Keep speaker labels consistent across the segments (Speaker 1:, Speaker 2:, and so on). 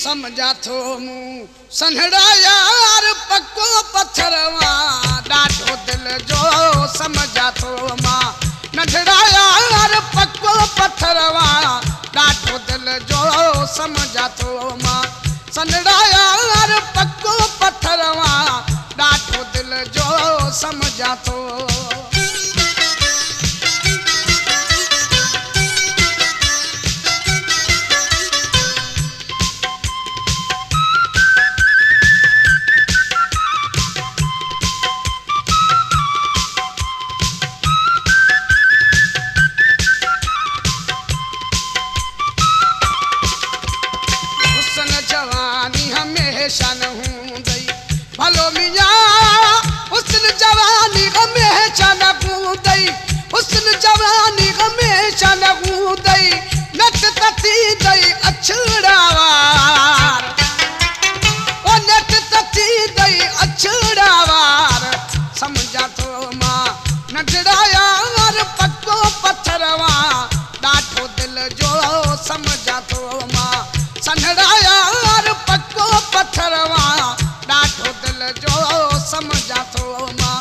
Speaker 1: समझा थो मूं सन्हड़ा यार पक्को पत्थरवा ॾाढो दिल जो समझा थो मां नंढड़ा यार पक्को पत्थरवा ॾाढो दिल जो समझा थो मां सन्हड़ा यार पक्को पत्थरवा ॾाढो दिल जो समझा थो हमेशा न हूंदई भलो मियां हुस्न जवानी हमेशा न हूंदई हुस्न जवानी हमेशा न हूंदई नट तथी दई अछड़ावार ओ नट तथी दई अछड़ावार समझा थो मां नंढड़ा यार पक्को पत्थरवा ॾाढो दिल जो समझा थो मां सन्हड़ा यार पक्को पत्थरवा ॾाढो दिल जो समझा थो मां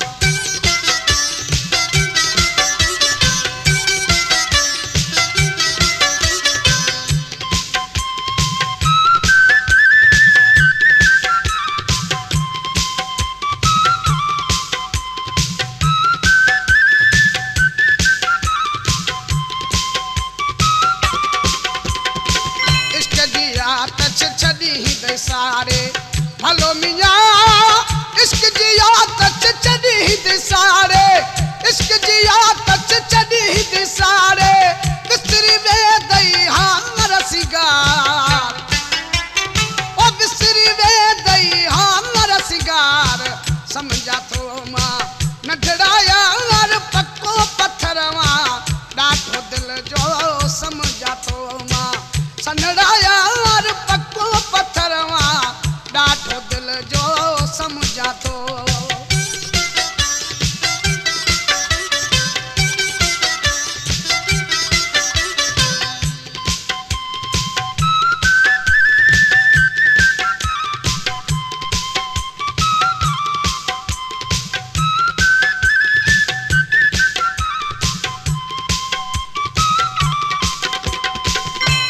Speaker 1: छड़ी दे सारे भलो मियां इश्क जी आदत छड़ी दे सारे इश्क जी आदत छड़ी दे सारे बिसरी वे दई हार सिगार ओ बिसरी वे दई हार सिगार समझा थो मां नंढड़ा यार पक्को पत्थरवा ॾाढो दिल जो समझा थो मां सन्हड़ा यार पक्को पत्थरवा ॾाढो दिल जो समझा थो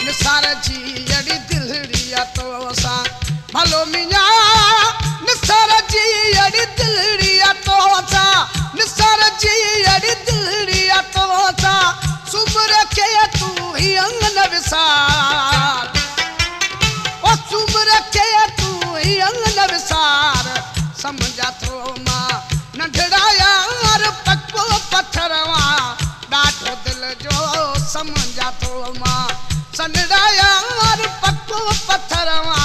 Speaker 1: निसार जी अड़ी दिलड़िया तो सा भलो मियां निसार जी अड़ी दिलड़िया तो सा निसार जी अड़ी दिलड़िया तो सा सुमर के तू ही अंगन विसार ओ सुमर के तू ही अंगन विसार समझा थो मां नंढड़ा यार पक्को पत्थरवा ॾाढो दिल जो समझा थो मां सन्हड़ा यार पक्को पत्थरवा